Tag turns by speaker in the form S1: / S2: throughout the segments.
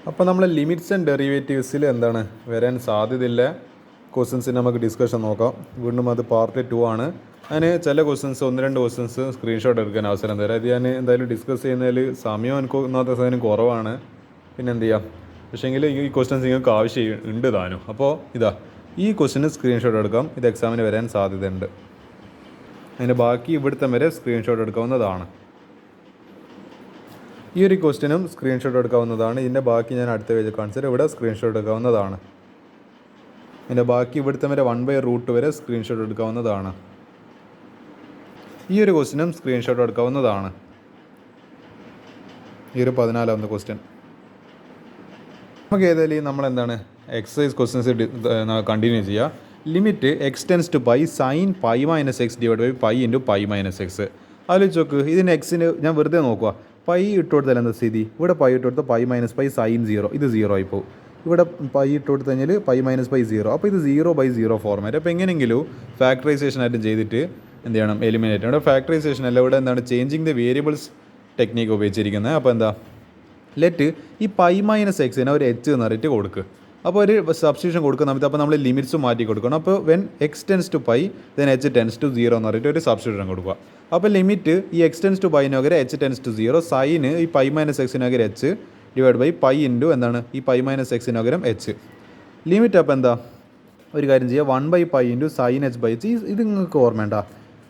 S1: അപ്പോൾ നമ്മൾ limits and ഡെറിവേറ്റീവ്സിൽ എന്താണ് വരാൻ സാധ്യതയില്ല ക്വസ്റ്റ്യൻസിന് നമുക്ക് ഡിസ്കഷൻ നോക്കാം. വീണ്ടും അത് പാർട്ട് 2 ആണ്. അതിന് ചില ക്വസ്റ്റ്യൻസ് 1-2 ക്വസ്റ്റ്യൻസ് സ്ക്രീൻഷോട്ട് എടുക്കാൻ അവസരം തരാം. അത് ഞാൻ എന്തായാലും ഡിസ്കസ് ചെയ്യുന്നതിൽ സമയം എനിക്ക് ഒന്നാമത്തെ സാധനം കുറവാണ്. പിന്നെ എന്ത് ചെയ്യാം, പക്ഷേങ്കിൽ ഈ ക്വസ്റ്റ്യൻസ് നിങ്ങൾക്ക് ആവശ്യം ഉണ്ട് താനും. അപ്പോൾ ഇതാ ഈ ക്വസ്റ്റ്യന് സ്ക്രീൻഷോട്ട് എടുക്കാം. ഇത് എക്സാമിന് വരാൻ സാധ്യതയുണ്ട്. അതിൻ്റെ ബാക്കി ഇവിടുത്തെ വരെ സ്ക്രീൻഷോട്ട് എടുക്കാവുന്നതാണ്. ഈ ഒരു ക്വസ്റ്റ്യനും സ്ക്രീൻഷോട്ട് എടുക്കാവുന്നതാണ്. ഇതിൻ്റെ ബാക്കി ഞാൻ അടുത്ത പേജ് കാണിച്ചാൽ ഇവിടെ സ്ക്രീൻഷോട്ട് എടുക്കാവുന്നതാണ്. ഇതിൻ്റെ ബാക്കി ഇവിടുത്തെ വരെ 1/√2 വരെ സ്ക്രീൻഷോട്ട് എടുക്കാവുന്നതാണ്. ഈ ഒരു ക്വസ്റ്റ്യനും സ്ക്രീൻഷോട്ട് എടുക്കാവുന്നതാണ്. ഈ ഒരു 14ാമത്തെ ക്വസ്റ്റ്യൻ നമുക്ക് ഏതായാലും നമ്മളെന്താണ് എക്സസൈസ് ക്വസ്റ്റ്യൻസ് കണ്ടിന്യൂ ചെയ്യുക. Limit x tends to pi sine pi minus x divide by pi into pi minus x. ആലോചിച്ച് നോക്ക്, ഇതിന് എക്സിന് ഞാൻ വെറുതെ നോക്കുക. പൈ ഇട്ട് കൊടുത്താൽ എന്താ സ്ഥിതി? ഇവിടെ പൈ ഇട്ട് കൊടുത്താൽ പൈ മൈനസ് പൈ സൈൻ 0, ഇത് 0 ആയി പോകും. ഇവിടെ പൈ ഇട്ട് കൊടുത്തു കഴിഞ്ഞാൽ പൈ മൈനസ് പൈ 0, അപ്പോൾ ഇത് 0/0 ഫോർമാറ്റ്. അപ്പോൾ എങ്ങനെയെങ്കിലും ഫാക്ടറൈസേഷൻ ആയിട്ടും ചെയ്തിട്ട് എന്ത് ചെയ്യണം, എലിമിനേറ്റ്. ഇവിടെ ഫാക്ടറൈസേഷൻ അല്ല, ഇവിടെ എന്താണ് ചേഞ്ചിങ് ദ വേരിയബിൾസ് ടെക്നീക്ക് ഉപയോഗിച്ചിരിക്കുന്നത്. അപ്പോൾ എന്താ ലെറ്റ് ഈ പൈ മൈനസ് എക്സിനെ ഒരു എച്ച് എന്ന് പറഞ്ഞിട്ട് കൊടുക്കുക. അപ്പോൾ ഒരു സബ്സ്റ്റിറ്റ്യൂഷൻ കൊടുക്കുന്ന സമയത്ത് അപ്പോൾ നമ്മൾ ലിമിറ്റ്സ് മാറ്റി കൊടുക്കണം. അപ്പോൾ when x tends to pi then h tends to 0 എന്ന് പറഞ്ഞിട്ട് ഒരു സബ്സ്റ്റിറ്റ്യൂഷൻ കൊടുക്കുക. അപ്പോൾ ലിമിറ്റ് ഈ എക്സ് ടെൻസ് ടു പൈന് പകരം എച്ച് ടെൻസ് ടു 0, സൈന് ഈ പൈ മൈനസ് എക്സിന് പകരം h divide by pi into എന്താണ് ഈ പൈ മൈനസ് എക്സിന് പകരം എച്ച്. ലിമിറ്റ് അപ്പോൾ എന്താ, ഒരു കാര്യം ചെയ്യുക, 1/π into sine h by h. ഇത് നിങ്ങൾക്ക് ഓർമ്മേണ്ട,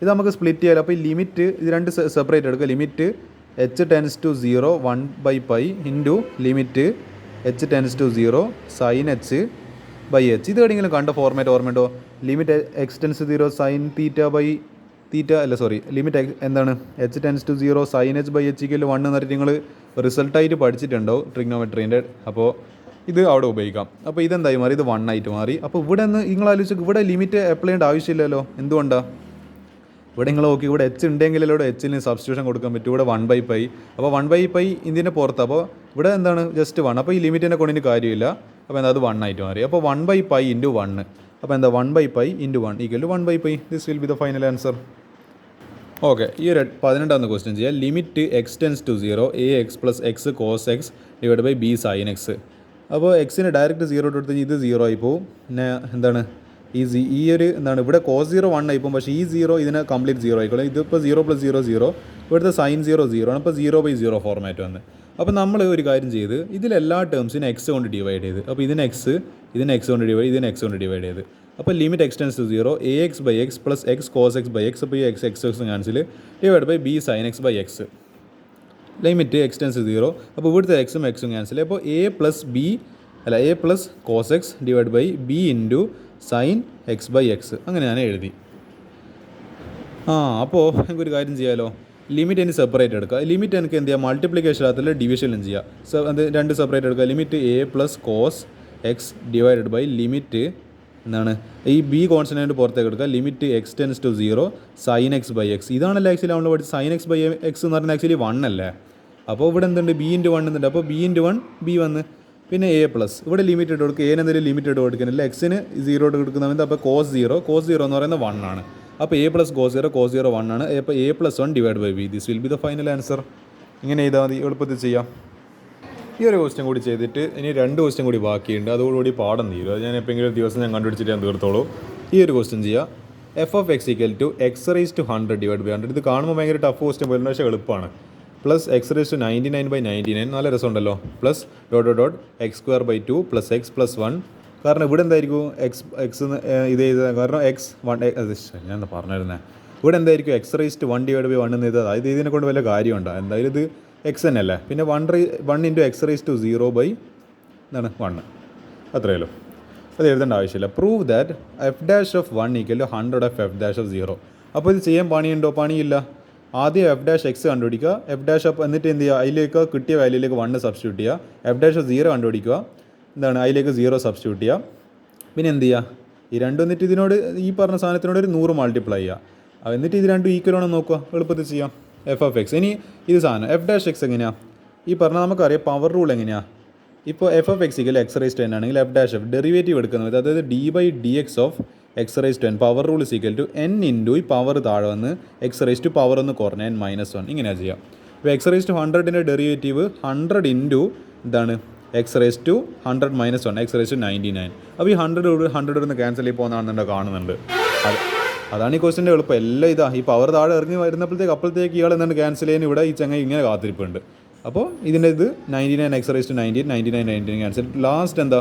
S1: ഇത് നമുക്ക് സ്പ്ലിറ്റ് ചെയ്യാമല്ലോ. അപ്പോൾ ഈ ലിമിറ്റ് ഇത് രണ്ട് സെപ്പറേറ്റ് എടുക്കുക. Limit h tends to 0 1/π into limit h tends to 0 sine h by h. ഇത് എവിടെയെങ്കിലും കണ്ട ഫോർമാറ്റ് ഓർമ്മയുണ്ടോ? Limit x tends to 0 sine theta by theta അല്ല സോറി ലിമിറ്റ് എന്താണ് h tends to 0 sine h by h equal 1 എന്ന് പറഞ്ഞിട്ട് നിങ്ങൾ റിസൾട്ടായിട്ട് പഠിച്ചിട്ടുണ്ടോ ട്രിഗ്നോമെട്രീൻ്റെ. അപ്പോൾ ഇത് അവിടെ ഉപയോഗിക്കാം. അപ്പോൾ ഇതെന്തായി മാറി? ഇത് 1 ആയിട്ട് മാറി. അപ്പോൾ ഇവിടെ നിന്ന് നിങ്ങൾ ആലോചിച്ചു, ഇവിടെ ലിമിറ്റ് അപ്ലൈ ചെയ്യേണ്ട ആവശ്യമില്ലല്ലോ. എന്തുകൊണ്ടാണ്? ഇവിടെ നിങ്ങൾ നോക്കി, ഇവിടെ എച്ച് ഉണ്ടെങ്കിലല്ലോ ഇവിടെ എച്ചിന് സബ്സ്റ്റിറ്റ്യൂഷൻ കൊടുക്കാൻ പറ്റും. ഇവിടെ 1/π, അപ്പോൾ 1/π ഇതിൻ്റെ പുറത്ത്, അപ്പോൾ ഇവിടെ എന്താണ് ജസ്റ്റ് 1. അപ്പോൾ ഈ ലിമിറ്റിനെ കൊണ്ടിന് കാര്യമില്ല. അപ്പോൾ എന്താ അത് 1 ആയിട്ട് മാറി. അപ്പോൾ 1/π ഇൻറ്റു 1, അപ്പോൾ എന്താ 1/π into 1 equal to 1/π. This will be the final answer. Okay, ഈ ഒരു 18ാമത്തെ ക്വസ്റ്റ്യൻ ചെയ്യാം. Limit x tends to 0 ax plus x cos x divide by b sine x. അപ്പോൾ എക്സിന് ഡയറക്റ്റ് 0 ഇട്ട് കൊടുത്ത് ഇത് 0 ആയി പോകും. പിന്നെ എന്താണ് ഈ ഒരു എന്താണ് ഇവിടെ കോസ് 0 1 ആയി പോകും. പക്ഷേ ഈ 0 ഇതിനെ കംപ്ലീറ്റ് 0 ആയിക്കോളും. ഇതിപ്പോൾ 0 + 0 0, ഇവിടുത്തെ സൈൻ 0 0 ആണ്. അപ്പോൾ 0/0 ഫോർമാറ്റ് വന്ന്. അപ്പോൾ നമ്മൾ ഒരു കാര്യം ചെയ്ത് ഇതിലെല്ലാ ടേംസിനും എക്സ് കൊണ്ട് ഡിവൈഡ് ചെയ്ത്, അപ്പോൾ ഇതിന് എക്സ് കൊണ്ട് ഡിവൈഡ്, ഇതിന് എക്സ് കൊണ്ട് ഡിവൈഡ് ചെയ്ത്. അപ്പോൾ limit x tends to 0 ax by x plus x cos x by x, അപ്പോൾ ഈ x cancel divide by b sine x by x. Limit x tends to 0, അപ്പോൾ ഇവിടുത്തെ എക്സും ക്യാൻസൽ. അപ്പോൾ a plus cos x divide by b into sine x by x. അങ്ങനെ ഞാൻ എഴുതി. അപ്പോൾ എനിക്കൊരു കാര്യം ചെയ്യാമല്ലോ, ലിമിറ്റ് എനിക്ക് സെപ്പറേറ്റ് എടുക്കുക. ലിമിറ്റ് എനിക്ക് എന്ത് ചെയ്യുക, മൾട്ടിപ്ലിക്കേഷൻ അകത്തുള്ള ഡിവിഷനും ചെയ്യുക. അത് രണ്ട് സെപ്പറേറ്റ് എടുക്കുക. Limit a plus cos x divided by limit എന്താണ് ഈ ബി കോൺസ്റ്റൻ്റ് പുറത്തേക്ക് എടുക്കുക. Limit x tends to 0 sine x by x. ഇതാണല്ലോ ആക്ച്വലി നമ്മൾ പഠിച്ച് സൈൻ എക്സ് ബൈ എക്സ് എന്ന് പറഞ്ഞാൽ ആക്ച്വലി 1 അല്ലേ. അപ്പോൾ ഇവിടെ എന്തുണ്ട്, ബി ഇൻറ്റു 1 എന്നുണ്ട്. അപ്പോൾ ബി ഇൻറ്റു 1 ബി വന്ന്, പിന്നെ എ പ്ലസ് ഇവിടെ ലിമിറ്റ് ഇട്ട് കൊടുക്കുക. എന്തെങ്കിലും ലിമിറ്റ് ഇട്ട് കൊടുക്കുന്നില്ല. എക്സിന് 0 ഇട്ട് കൊടുക്കുന്നതിന് അപ്പോൾ കോസ് 0 എന്ന് പറയുന്നത് 1 ആണ്. അപ്പോൾ എ പ്ലസ് കോസ് 0 1 ആണ്. അപ്പോൾ a plus 1 divide by b. This will be the final answer. ഇങ്ങനെ ചെയ്താൽ മതി, എളുപ്പത്തിൽ ചെയ്യാം. ഈ ഒരു ക്വസ്റ്റ്യൻ കൂടി ചെയ്തിട്ട് ഇനി 2 ക്വസ്റ്റ്യൻ കൂടി ബാക്കിയുണ്ട്. അതോടുകൂടി പാഠം തീരും. അത് ഞാൻ എപ്പോഴെങ്കിലും ദിവസം ഞാൻ കണ്ടുപിടിച്ചിട്ട് ഞാൻ തീർത്തോളൂ. ഈ ഒരു ക്വസ്റ്റ്യൻ ചെയ്യുക. f(x) = x⁻100 divide by 100. ഇത് കാണുമ്പോൾ ഭയങ്കര ടഫ് ക്വസ്റ്റ്യൻ പോലും, പക്ഷേ എളുപ്പമാണ്. പ്ലസ് x⁻99/99, നല്ല രസമുണ്ടല്ലോ. Plus (x²/2 + x + 1). കാരണം ഇവിടെ എന്തായിരിക്കും എക്സ് ഇത് ചെയ്തത്, കാരണം ഞാൻ എന്താ പറഞ്ഞിരുന്നത്, ഇവിടെ എന്തായിരിക്കും x⁻1 ഡിവൈഡ് ബൈ 1 എന്ന് ചെയ്തത്. അതായത് ഇതിനെ കൊണ്ട് വല്ല കാര്യമുണ്ടോ? എന്തായാലും ഇത് എക്സ് തന്നെ അല്ലേ. പിന്നെ 1 ഇൻറ്റു x⁻0 ബൈ എന്താണ് 1, അത്രയല്ലോ. അത് എഴുതേണ്ട ആവശ്യമില്ല. Prove that f'(1) = 100 of f'(0). അപ്പോൾ ഇത് ചെയ്യാൻ പണിയുണ്ടോ? പണിയില്ല. ആദ്യം f'(x) കണ്ടുപിടിക്കുക. f' എന്നിട്ട് എന്ത് ചെയ്യുക, അതിലേക്ക് കിട്ടിയ വാല്യൂയിലേക്ക് 1 സബ്സ്റ്റിറ്റ്യൂട്ട് ചെയ്യുക. f'(0) കണ്ടുപിടിക്കുക. എന്താണ് അതിലേക്ക് 0 സബ്സ്റ്റിറ്റ്യൂട്ട് ചെയ്യുക. പിന്നെ എന്ത് ചെയ്യുക, ഈ രണ്ടും എന്നിട്ട് ഇതിനോട് ഈ പറഞ്ഞ സാധനത്തിനോട് ഒരു 100 മൾട്ടിപ്ലൈ ചെയ്യുക. എന്നിട്ട് ഇത് രണ്ടും ഈക്വൽ ആണോ നോക്കുക, എളുപ്പത്തിൽ ചെയ്യാം. f(x). ഇനി ഇത് സാധനം f'(x) എങ്ങനെയാണ് ഈ പറഞ്ഞാൽ നമുക്കറിയാം. പവർ റൂൾ എങ്ങനെയാണ്? ഇപ്പോൾ f(x) = x⁻10 ആണെങ്കിൽ f' ഡെറിവേറ്റീവ് എടുക്കുന്നത്, അതായത് d/dx of x⁻10 power rule = n into ഈ പവർ താഴെ വന്ന് x⁻⁻1 പവർ ഒന്ന് കുറഞ്ഞ n-1 ഇങ്ങനെയാണ് ചെയ്യാം. ഇപ്പോൾ x⁻100ൻ്റെ ഡെറിവേറ്റീവ് 100 ഇൻറ്റു എന്താണ് x raise to 100 minus 1 x raise to 99. അപ്പോൾ ഈ 100 ഒന്ന് ക്യാൻസൽ ചെയ്ത് പോകുന്നതാണെന്നുണ്ട് കാണുന്നുണ്ട്. അതാണ് ഈ ക്വസ്റ്റിൻ്റെ എളുപ്പം. എല്ലാം ഇതാ ഈ പവർ താഴെ ഇറങ്ങി വരുന്നപ്പോഴത്തേക്ക് അപ്പോഴത്തേക്ക് ഇയാൾ എന്താണ് ക്യാൻസൽ ചെയ്യാൻ ഇവിടെ ഈ ചങ്ങ ഇങ്ങനെ കാത്തിരിപ്പുണ്ട്. അപ്പോൾ ഇതിൻ്റെ ഇത് 99 x raise to 99 cancel. Last എന്താ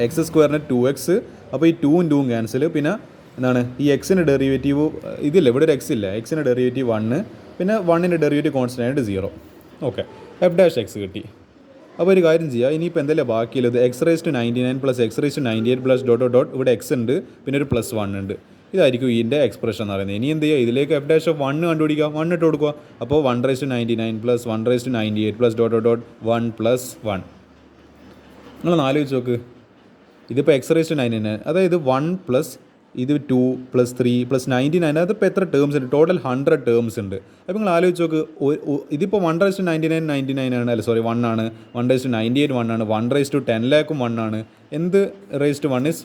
S1: എക്സ് സ്ക്വയറിന് 2x. അപ്പോൾ ഈ 2 2 ക്യാൻസൽ. പിന്നെ എന്താണ് ഈ എക്സിൻ്റെ ഡെറിവേറ്റീവ് ഇതില്ല, ഇവിടെ ഒരു എക്സ് ഇല്ല. എക്സിൻ്റെ ഡെറിവേറ്റീവ് 1, പിന്നെ 1ൻ്റെ ഡെറിവേറ്റീവ് കോൺസ്റ്റൻ്റ് ആയിട്ട് 0. ഓക്കെ, എഫ് ഡാഷ് എക്സ് കിട്ടി. അപ്പോൾ ഒരു കാര്യം ചെയ്യുക, ഇനിയിപ്പോൾ എന്തെല്ലാം ബാക്കിയുള്ളത് x raise to 99 plus x raise to 98 plus dot ഇവിടെ എക്സ് ഉണ്ട്, പിന്നെ ഒരു പ്ലസ് 1 ഉണ്ട്. ഇതായിരിക്കും ഇതിൻ്റെ എക്സ്പ്രഷൻ എന്ന് പറയുന്നത്. ഇനി എന്ത് ചെയ്യുക, ഇതിലേക്ക് എഫ് ഡാഷ് ഓഫ് 1 കണ്ടുപിടിക്കുക. 1 ഇട്ട് കൊടുക്കുക. അപ്പോൾ 1 raise to 99 plus 1 raise to 98 plus dot 1 plus 1. നിങ്ങൾ ആലോചിച്ച് നോക്ക്, ഇതിപ്പോൾ എക്സ് റേസ് ടു 99, അതായത് 1 പ്ലസ് ഇത് 2 പ്ലസ് 3 പ്ലസ് 99, അതിപ്പോൾ എത്ര ടേംസ് ഉണ്ട്? ടോട്ടൽ 100 ടേംസ് ഉണ്ട്. അപ്പോൾ നിങ്ങൾ ആലോചിച്ച് നോക്ക്, ഇതിപ്പോൾ 1 റേസ് ടു 99 ആണ്, അല്ല സോറി 1 ആണ്. 1 റേസ് ടു 98 1 ആണ്. 1 റേസ് ടു 10 ലാഖും 1 ആണ്. എന്ത് റേസ് ടു 1 ഇസ്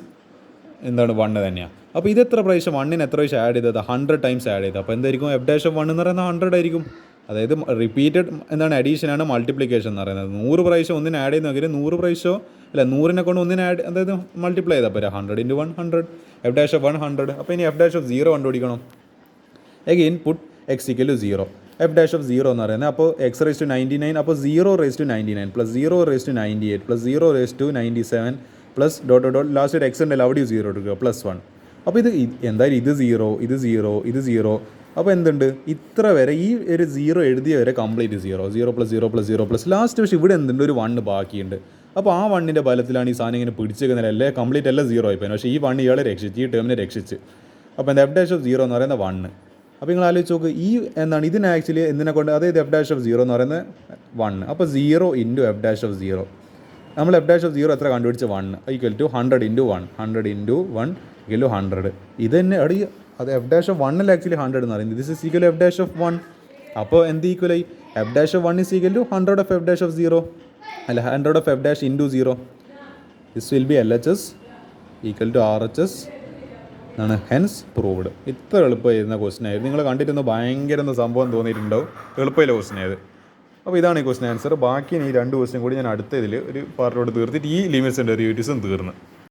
S1: എന്താണ് 1 തന്നെയാണ്. അപ്പോൾ ഇത് എത്ര പ്രാവശ്യം 1ന് എത്ര പ്രാവശ്യം ആഡ് ചെയ്തത്? 100 ടൈംസ് ആഡ് ചെയ്തത്. അപ്പോൾ എന്തായിരിക്കും എഫ് ഡാഷ് ഓഫ് 1 എന്ന് പറയുന്നത് 100 ആയിരിക്കും. അതായത് റിപ്പീറ്റഡ് എന്താണ് അഡീഷനാണ് മൾട്ടിപ്ലിക്കേഷൻ എന്ന് പറയുന്നത്. 100 പ്രാവശ്യം ഒന്നിന് ആഡ് ചെയ്യുന്നെങ്കിൽ 100 പ്രാവശ്യം അല്ല 100നെ കൊണ്ട് ഒന്നിന് ആഡ് അതായത് മൾട്ടിപ്ലൈ ചെയ്താൽ പോരാ. 100 × 1 100. F dash of 100. അപ്പോൾ ഇനി എഫ് ഡാഷ് ഓഫ് 0 കണ്ടുപിടിക്കണം. Again put x equal to 0. F dash of 0 എന്ന് പറയുന്നത് അപ്പോൾ എക്സ് റേസ് ടു 99, അപ്പോൾ 0 raise to 99 plus 0 raise to 98 plus 0 raise to 97 plus dot last ഒരു എക്സ് ഉണ്ടല്ലോ അവിടെയും 0 എടുക്കുക പ്ലസ് 1. അപ്പോൾ ഇത് എന്തായാലും ഇത് 0 ഇത് 0 ഇത് 0. അപ്പോൾ എന്തുണ്ട്, ഇത്ര വരെ ഈ ഒരു 0 എഴുതിയ വരെ complete 0 plus 0 plus 0 plus last പക്ഷേ ഇവിടെ എന്തുണ്ട് ഒരു 1 ബാക്കിയുണ്ട്. അപ്പോൾ ആ 1ൻ്റെ ബലത്തിലാണ് ഈ സാധനം ഇങ്ങനെ പിടിച്ചേക്കുന്നത്. അല്ലേ കംപ്ലീറ്റ് എല്ലാം 0 ആയിപ്പോയി. പക്ഷേ ഈ 1 ഇയാളെ രക്ഷിച്ച്, ഈ ടേമിനെ രക്ഷിച്ച്. അപ്പോൾ എന്താ എഫ് ഡാഷ് ഓഫ് 0 എന്ന് പറയുന്നത് 1. അപ്പോൾ നിങ്ങൾ ആലോചിച്ച് നോക്ക്, ഈ എന്താണ് ഇതിന് ആക്ച്വലി എന്തിനെ കൊണ്ട്, അതായത് എഫ് ഡാഷ് ഓഫ് 0 എന്ന് പറയുന്നത് 1. അപ്പോൾ 0 × എഫ് ഡാഷ് ഓഫ് 0. നമ്മൾ എഫ് ഡാഷ് ഓഫ് 0 എത്ര കണ്ടുപിടിച്ച് 1 ഈക്വൽ ടു 100 × 1. 100 × 1 equal to 100. ഇത് തന്നെ അത് എഫ് ഡാഷ് ഓഫ് 1 ആക്ച്വലി 100 എന്ന് പറയുന്നത്. This is equal f dash of 1. അപ്പോൾ എന്ത് ഈക്വലായി? F dash of 1 is equal to 100 of f dash of 0, അല്ല 100 of f dash into 0. This will be LHS equal to RHS എന്നാണ് hence proved. ഇത്ര എളുപ്പമായിരുന്ന question ആയിരുന്നു. നിങ്ങൾ കണ്ടിരുന്ന ഭയങ്കര സംഭവം തോന്നിയിട്ടുണ്ടാവും. എളുപ്പമില്ല ക്വസ്റ്റൻ ആയത്. അപ്പോൾ ഇതാണ് ഈ ക്വസ്റ്റൻ ആൻസർ. ബാക്കി ഈ 2 ക്വസ്റ്റൻ കൂടി ഞാൻ അടുത്ത ഇതിൽ ഒരു പാർട്ടോട് തീർത്തിട്ട് ഈ ലിമിറ്റ്സ് ആൻഡ് ഡെറിവേറ്റീവ്സും തീർന്ന്